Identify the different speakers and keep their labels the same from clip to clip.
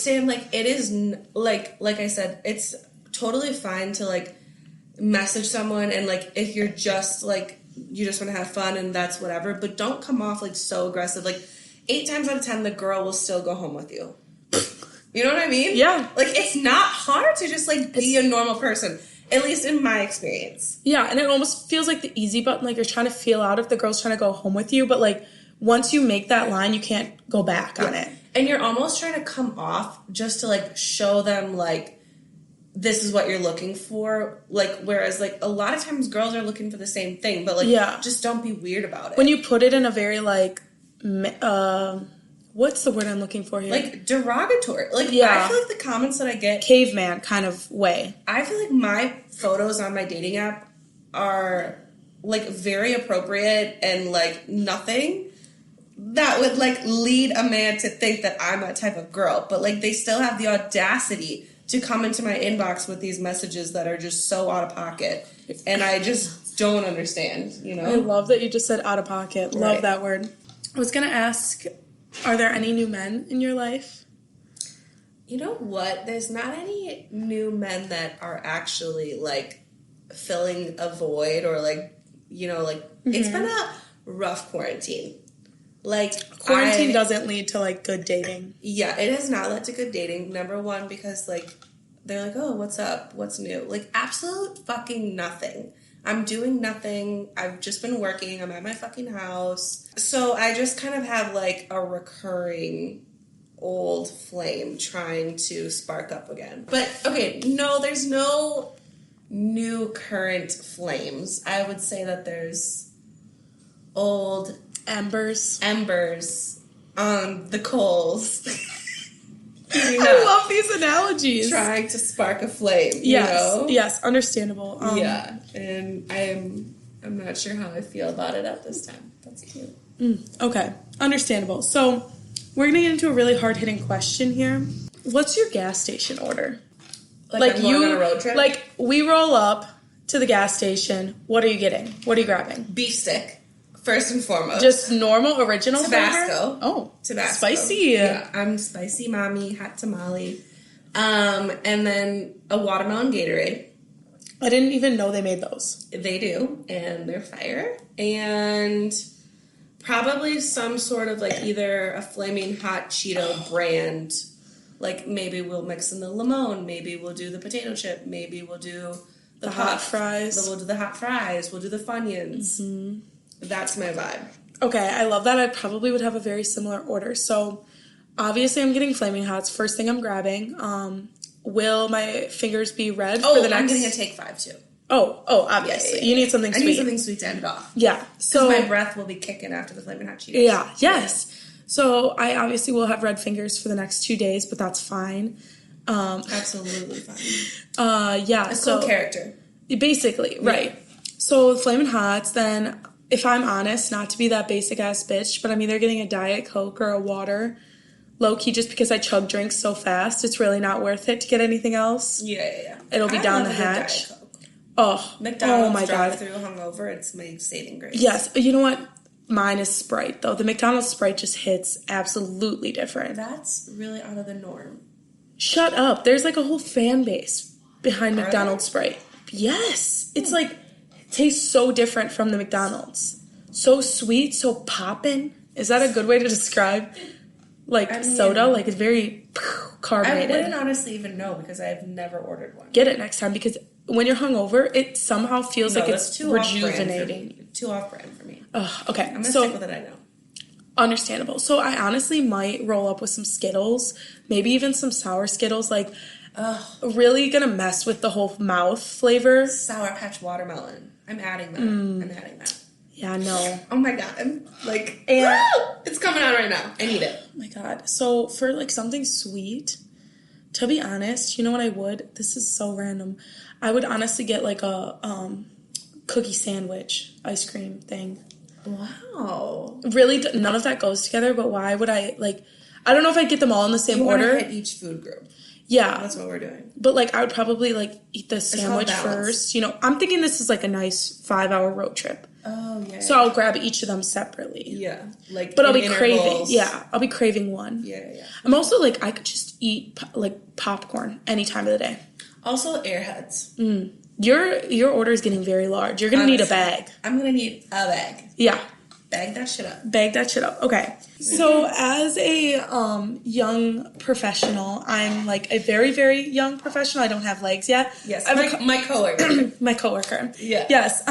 Speaker 1: understand, like, it is, like I said, it's totally fine to, like, message someone and, like, if you're just, like, you just want to have fun and that's whatever, but don't come off, like, so aggressive. Like, 8 times out of 10, the girl will still go home with you. You know what I mean?
Speaker 2: Yeah.
Speaker 1: Like, it's not hard to just, like, be a normal person. At least in my experience.
Speaker 2: Yeah, and it almost feels like the easy button. Like, you're trying to feel out if the girl's trying to go home with you. But, like, once you make that line, you can't go back on it.
Speaker 1: And you're almost trying to come off just to, like, show them, like, this is what you're looking for. Like, whereas, like, a lot of times girls are looking for the same thing. But, like, just don't be weird about it.
Speaker 2: When you put it in a very, like, what's the word I'm looking for here?
Speaker 1: Like, derogatory. Like, I feel like the comments that I get...
Speaker 2: caveman kind of way.
Speaker 1: I feel like my photos on my dating app are, like, very appropriate and, like, nothing that would, like, lead a man to think that I'm that type of girl. But, like, they still have the audacity to come into my inbox with these messages that are just so out of pocket. And I just don't understand, you know?
Speaker 2: I love that you just said out of pocket. Love that word. I was going to ask... are there any new men in your life?
Speaker 1: You know what? There's not any new men that are actually, like, filling a void or, like, you know, like, it's been a rough quarantine. Like,
Speaker 2: quarantine doesn't lead to, like, good dating.
Speaker 1: Yeah, it has not led to good dating. Number one, because, like, they're like, oh, what's up? What's new? Like, absolute fucking nothing. I'm doing nothing. I've just been working. I'm at my fucking house. So I just kind of have, like, a recurring old flame trying to spark up again. But, okay, no, there's no new current flames. I would say that there's old... embers on the coals.
Speaker 2: I love these analogies.
Speaker 1: Trying to spark a flame,
Speaker 2: yes,
Speaker 1: you know?
Speaker 2: Yes, understandable.
Speaker 1: Yeah, and I'm not sure how I feel about it at this time. That's cute.
Speaker 2: Okay, understandable. So, we're going to get into a really hard-hitting question here. What's your gas station order?
Speaker 1: Like I'm going on a road trip?
Speaker 2: Like, we roll up to the gas station. What are you getting? What are you grabbing?
Speaker 1: Beef stick. First and foremost.
Speaker 2: Just normal, original
Speaker 1: Tabasco.
Speaker 2: Flavor? Oh.
Speaker 1: Tabasco.
Speaker 2: Spicy.
Speaker 1: Yeah, I'm spicy mommy, hot tamale. And then a watermelon Gatorade.
Speaker 2: I didn't even know they made those.
Speaker 1: They do, and they're fire. And probably some sort of, like, either a Flaming Hot Cheeto brand. Like, maybe we'll mix in the limon. Maybe we'll do the potato chip. Maybe we'll do the
Speaker 2: hot fries.
Speaker 1: We'll do the hot fries. We'll do the Funyuns. Mm-hmm. That's my vibe.
Speaker 2: Okay, I love that. I probably would have a very similar order. So, obviously, I'm getting Flaming Hots. First thing I'm grabbing. Will my fingers be red for the next...
Speaker 1: I'm getting a Take 5, too.
Speaker 2: Oh, obviously.
Speaker 1: Yeah.
Speaker 2: You need something sweet.
Speaker 1: I need something sweet to end it off.
Speaker 2: Yeah.
Speaker 1: So my breath will be kicking after the Flaming Hot Cheetos.
Speaker 2: Yeah, yes. So, I obviously will have red fingers for the next 2 days, but that's fine.
Speaker 1: Absolutely fine.
Speaker 2: Yeah.
Speaker 1: A cool character.
Speaker 2: Basically, right. Yeah. So, Flamin' Hots, then... if I'm honest, not to be that basic-ass bitch, but I'm either getting a Diet Coke or a water. Low-key, just because I chug drinks so fast, it's really not worth it to get anything else.
Speaker 1: Yeah.
Speaker 2: It'll be down the hatch. Oh,
Speaker 1: McDonald's
Speaker 2: my God.
Speaker 1: drive-thru hungover, it's my saving grace.
Speaker 2: Yes. You know what? Mine is Sprite, though. The McDonald's Sprite just hits absolutely different.
Speaker 1: That's really out of the norm.
Speaker 2: Shut up. There's, like, a whole fan base behind McDonald's Sprite. Yes. It's, like... tastes so different from the McDonald's. So sweet, so poppin'. Is that a good way to describe, like, soda? Like, it's very carbonated.
Speaker 1: I wouldn't honestly even know because I've never ordered one.
Speaker 2: Get it next time because when you're hungover, it somehow feels like it's too rejuvenating.
Speaker 1: Too off-brand for me.
Speaker 2: Okay.
Speaker 1: I'm going to stick with it, I know.
Speaker 2: Understandable. So I honestly might roll up with some Skittles, maybe even some sour Skittles, like... really gonna mess with the whole mouth flavor.
Speaker 1: Sour Patch Watermelon. I'm adding that.
Speaker 2: Yeah, no.
Speaker 1: Oh my God. I'm like, it's coming out right now. I need it.
Speaker 2: Oh my God. So for like something sweet, to be honest, you know what I would? This is so random. I would honestly get like a cookie sandwich ice cream thing.
Speaker 1: Wow.
Speaker 2: Really, none of that goes together, but why would I like... I don't know if I'd get them all in the same order.
Speaker 1: You want to hit each food group.
Speaker 2: Yeah.
Speaker 1: That's what we're doing.
Speaker 2: But, like, I would probably, like, eat the sandwich first. You know, I'm thinking this is, like, a nice 5-hour road trip.
Speaker 1: Oh, yeah.
Speaker 2: So I'll grab each of them separately.
Speaker 1: Yeah. Like,
Speaker 2: but I'll be
Speaker 1: intervals.
Speaker 2: craving. Yeah. I'll be craving one.
Speaker 1: Yeah.
Speaker 2: I'm also, like, I could just eat, like, popcorn any time of the day. Also,
Speaker 1: Airheads.
Speaker 2: Your order is getting very large. You're going to need a bag.
Speaker 1: I'm going to need a bag.
Speaker 2: Yeah.
Speaker 1: Bag that shit up.
Speaker 2: Bag that shit up. Okay. So as a young professional, I'm like a very, very young professional. I don't have legs yet.
Speaker 1: Yes. My coworker.
Speaker 2: My coworker.
Speaker 1: Yeah.
Speaker 2: Yes.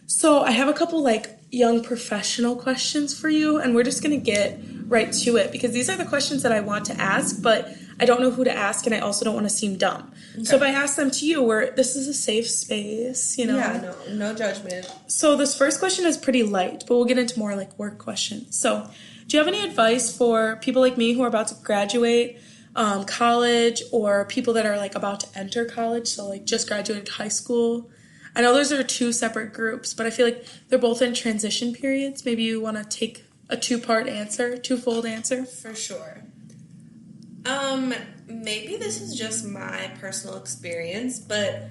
Speaker 2: So I have a couple like young professional questions for you, and we're just going to get right to it because these are the questions that I want to ask, but I don't know who to ask, and I also don't want to seem dumb. Okay. So if I ask them to you, this is a safe space, you know?
Speaker 1: Yeah, no judgment.
Speaker 2: So this first question is pretty light, but we'll get into more like work questions. So do you have any advice for people like me who are about to graduate college, or people that are like about to enter college, so like just graduated high school? I know those are two separate groups, but I feel like they're both in transition periods. Maybe you want to take a twofold answer.
Speaker 1: For sure. Maybe this is just my personal experience, but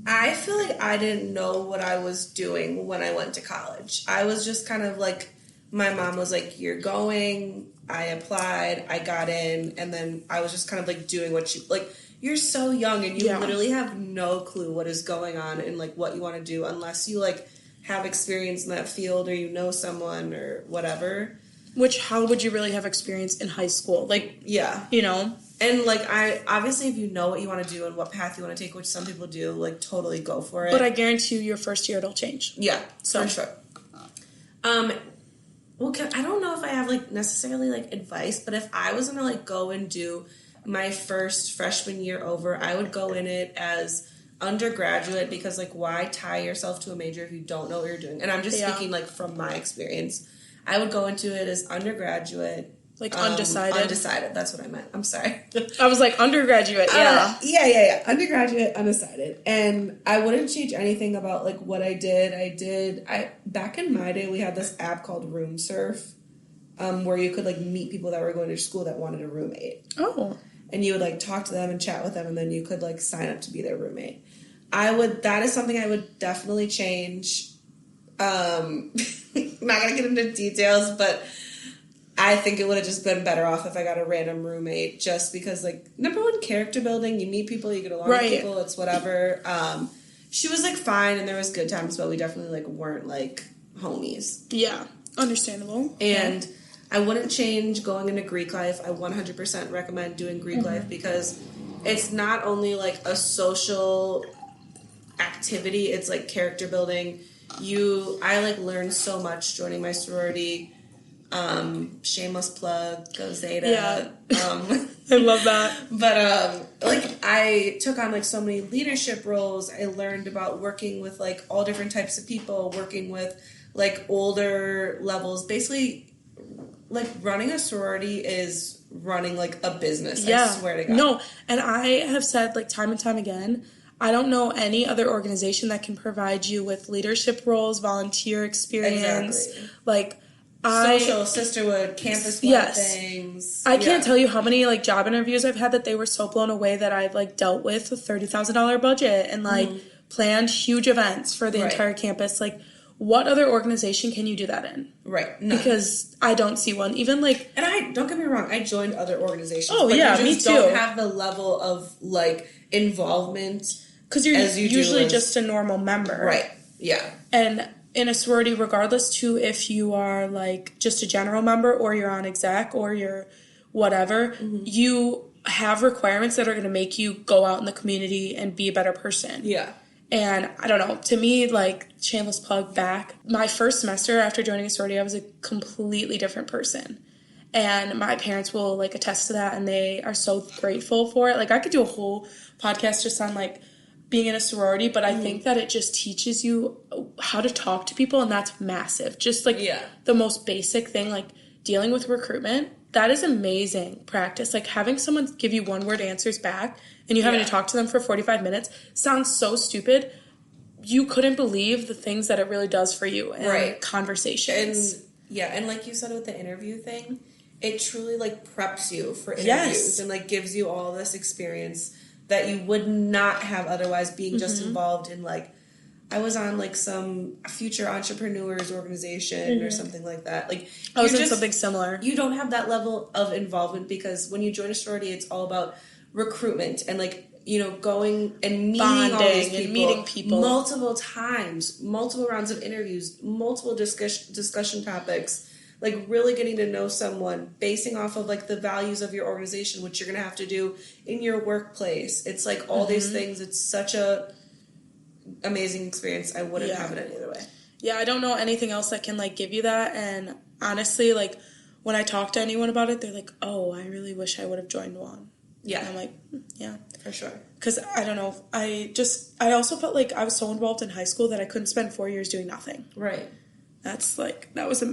Speaker 1: I feel like I didn't know what I was doing when I went to college. I was just kind of like, my mom was like, you're going, I applied, I got in, and then I was just kind of like doing what you're so young and you literally have no clue what is going on and like what you want to do unless you like have experience in that field or you know someone or whatever.
Speaker 2: Which, how would you really have experience in high school? Like,
Speaker 1: yeah.
Speaker 2: You know?
Speaker 1: And, like, obviously, if you know what you want to do and what path you want to take, which some people do, like, totally go for it.
Speaker 2: But I guarantee you your first year it'll change.
Speaker 1: Yeah, for sure. Well, I don't know if I have, like, necessarily, like, advice, but if I was going to, like, go and do my first freshman year over, I would go in it as undergraduate because, like, why tie yourself to a major if you don't know what you're doing? And I'm just speaking, like, from my experience. I would go into it as undergraduate.
Speaker 2: Like undecided?
Speaker 1: Undecided, that's what I meant. I'm sorry.
Speaker 2: I was like, undergraduate, yeah.
Speaker 1: Yeah. Undergraduate, undecided. And I wouldn't change anything about, like, what I did. Back in my day, we had this app called Room Surf, where you could, like, meet people that were going to school that wanted a roommate.
Speaker 2: Oh.
Speaker 1: And you would, like, talk to them and chat with them, and then you could, like, sign up to be their roommate. That is something I would definitely change. I'm not gonna get into details, but I think it would have just been better off if I got a random roommate, just because, like, number one, character building, you meet people, you get along with people, it's whatever. She was, like, fine, and there was good times, but we definitely, like, weren't, like, homies.
Speaker 2: Yeah, understandable.
Speaker 1: And I wouldn't change going into Greek life. I 100% recommend doing Greek life because it's not only, like, a social activity, it's, like, character building. I like learned so much joining my sorority. Shameless plug, go Zeta.
Speaker 2: Yeah. I love that.
Speaker 1: But like I took on like so many leadership roles. I learned about working with like all different types of people, working with like older levels. Basically, like running a sorority is running like a business. I swear to God.
Speaker 2: No, and I have said like time and time again, I don't know any other organization that can provide you with leadership roles, volunteer experience, like
Speaker 1: social, sisterhood, campus-wide things.
Speaker 2: I can't tell you how many like job interviews I've had that they were so blown away that I've like dealt with a $30,000 budget and like planned huge events for the entire campus. Like, what other organization can you do that in?
Speaker 1: Right. No.
Speaker 2: Because I don't see one. Even like,
Speaker 1: and don't get me wrong, I joined other organizations.
Speaker 2: Oh
Speaker 1: but
Speaker 2: yeah,
Speaker 1: you just
Speaker 2: me too.
Speaker 1: Don't have the level of like involvement.
Speaker 2: Because you're usually just a normal member.
Speaker 1: Right, yeah.
Speaker 2: And in a sorority, regardless to if you are, like, just a general member or you're on exec or you're whatever, you have requirements that are going to make you go out in the community and be a better person.
Speaker 1: Yeah.
Speaker 2: And, I don't know, to me, like, shameless plug back, my first semester after joining a sorority, I was a completely different person. And my parents will, like, attest to that, and they are so grateful for it. Like, I could do a whole podcast just on, like, being in a sorority, but I think that it just teaches you how to talk to people, and that's massive. Just, like, the most basic thing, like, dealing with recruitment, that is amazing practice. Like, having someone give you one-word answers back, and you having to talk to them for 45 minutes sounds so stupid. You couldn't believe the things that it really does for you in conversations.
Speaker 1: And, and like you said with the interview thing, it truly, like, preps you for interviews.
Speaker 2: Yes.
Speaker 1: And, like, gives you all this experience that you would not have otherwise being just involved in, like, I was on, like, some future entrepreneurs organization or something like that. Like,
Speaker 2: I was in something similar.
Speaker 1: You don't have that level of involvement because when you join a sorority, it's all about recruitment and, like, you know, going and meeting all these people,
Speaker 2: and meeting people
Speaker 1: multiple times, multiple rounds of interviews, multiple discussion topics, like really getting to know someone basing off of like the values of your organization, which you're going to have to do in your workplace. It's like all these things. It's such a amazing experience. I wouldn't have it any other way.
Speaker 2: Yeah, I don't know anything else that can like give you that. And honestly, like when I talk to anyone about it, they're like, "Oh, I really wish I would have joined one."
Speaker 1: Yeah,
Speaker 2: and I'm like, yeah,
Speaker 1: for sure.
Speaker 2: Because I don't know, I also felt like I was so involved in high school that I couldn't spend 4 years doing nothing.
Speaker 1: Right.
Speaker 2: That was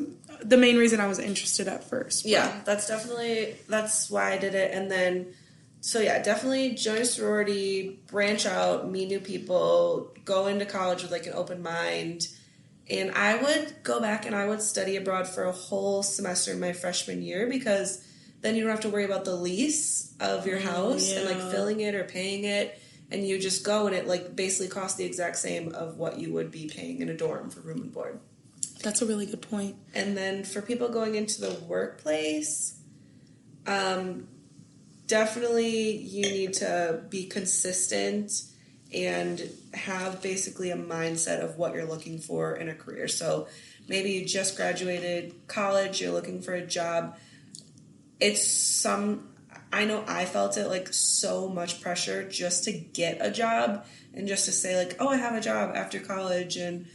Speaker 2: the main reason I was interested at first. But.
Speaker 1: Yeah, that's why I did it. And then, so yeah, definitely join a sorority, branch out, meet new people, go into college with like an open mind. And I would go back and I would study abroad for a whole semester in my freshman year because then you don't have to worry about the lease of your house and like filling it or paying it. And you just go and it like basically costs the exact same of what you would be paying in a dorm for room and board.
Speaker 2: That's a really good point.
Speaker 1: And then for people going into the workplace, definitely you need to be consistent and have basically a mindset of what you're looking for in a career. So maybe you just graduated college, you're looking for a job. I know I felt it like so much pressure just to get a job and just to say like, oh, I have a job after college and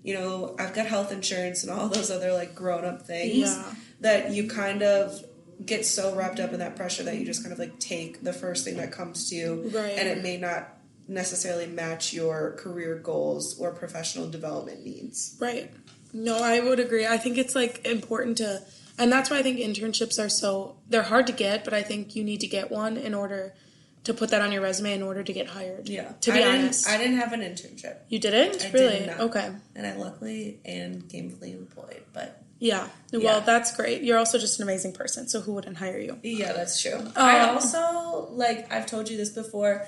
Speaker 1: you know, I've got health insurance and all those other, like, grown-up things that you kind of get so wrapped up in that pressure that you just kind of, like, take the first thing that comes to you.
Speaker 2: Right.
Speaker 1: And it may not necessarily match your career goals or professional development needs.
Speaker 2: Right. No, I would agree. I think it's, like, important to... And that's why I think internships are they're hard to get, but I think you need to get one in order... to put that on your resume in order to get hired.
Speaker 1: Yeah.
Speaker 2: To be honest.
Speaker 1: I didn't have an internship.
Speaker 2: You didn't?
Speaker 1: I
Speaker 2: really?
Speaker 1: did not.
Speaker 2: Okay.
Speaker 1: And I luckily and gainfully employed, but...
Speaker 2: Yeah. Well, that's great. You're also just an amazing person, so who wouldn't hire you?
Speaker 1: Yeah, that's true. I also, like, I've told you this before,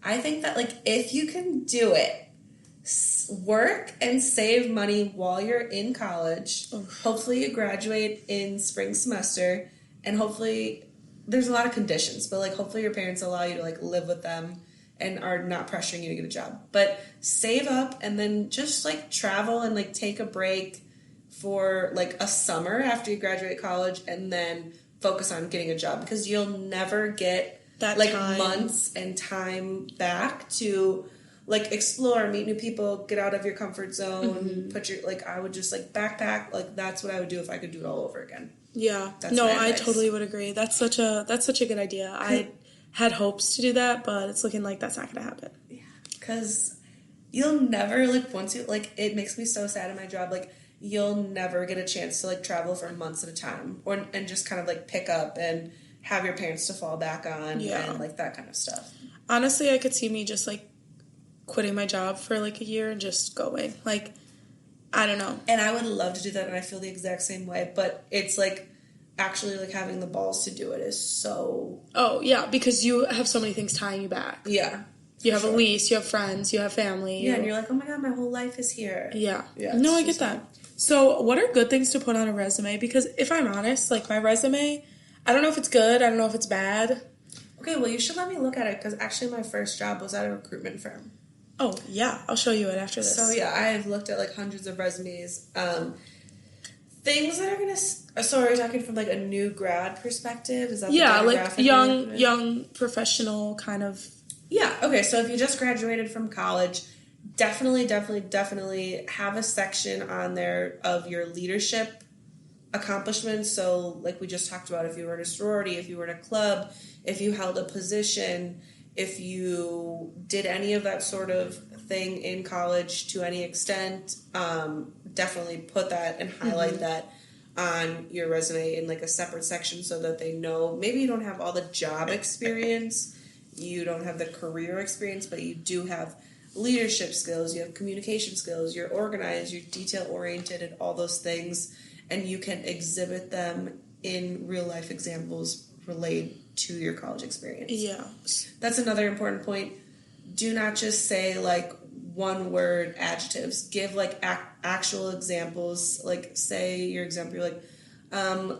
Speaker 1: I think that, like, if you can do it, work and save money while you're in college, hopefully you graduate in spring semester, and hopefully... There's a lot of conditions, but, like, hopefully your parents allow you to, like, live with them and are not pressuring you to get a job. But save up and then just, like, travel and, like, take a break for, like, a summer after you graduate college and then focus on getting a job because you'll never get,
Speaker 2: that
Speaker 1: like,
Speaker 2: time.
Speaker 1: months and time back to, like, explore, meet new people, get out of your comfort zone, put your, like, I would just, like, backpack. Like, that's what I would do if I could do it all over again.
Speaker 2: Yeah. No, I totally would agree. That's such a good idea. I had hopes to do that, but it's looking like that's not going to happen.
Speaker 1: Yeah. Because you'll never, like, once you, like, it makes me so sad in my job, like, you'll never get a chance to, like, travel for months at a time and just kind of, like, pick up and have your parents to fall back on and, like, that kind of stuff.
Speaker 2: Honestly, I could see me just, like, quitting my job for, like, a year and just going. Like... I don't know.
Speaker 1: And I would love to do that, and I feel the exact same way. But it's, like, actually, like, having the balls to do it is so...
Speaker 2: Oh, yeah, because you have so many things tying you back.
Speaker 1: Yeah.
Speaker 2: You have a lease, you have friends, you have family.
Speaker 1: Yeah, and you're like, oh, my God, my whole life is here.
Speaker 2: Yeah. No, I get that. So, what are good things to put on a resume? Because if I'm honest, like, my resume, I don't know if it's good, I don't know if it's bad.
Speaker 1: Okay, well, you should let me look at it, because actually my first job was at a recruitment firm.
Speaker 2: Oh, yeah. I'll show you it after this.
Speaker 1: So, yeah, I've looked at, like, hundreds of resumes. Things that are going to... So, are you talking from, like, a new grad perspective? Is that
Speaker 2: like, young professional kind of...
Speaker 1: Yeah, okay. So, if you just graduated from college, definitely have a section on there of your leadership accomplishments. So, like we just talked about, if you were in a sorority, if you were in a club, if you held a position... If you did any of that sort of thing in college to any extent, definitely put that and highlight that on your resume in like a separate section so that they know. Maybe you don't have all the job experience, you don't have the career experience, but you do have leadership skills, you have communication skills, you're organized, you're detail-oriented and all those things, and you can exhibit them in real life examples relate to your college experience.
Speaker 2: Yeah.
Speaker 1: That's another important point. Do not just say like one word adjectives. Give like actual examples. Like say your example, you're like,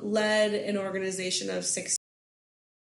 Speaker 1: led an organization of 6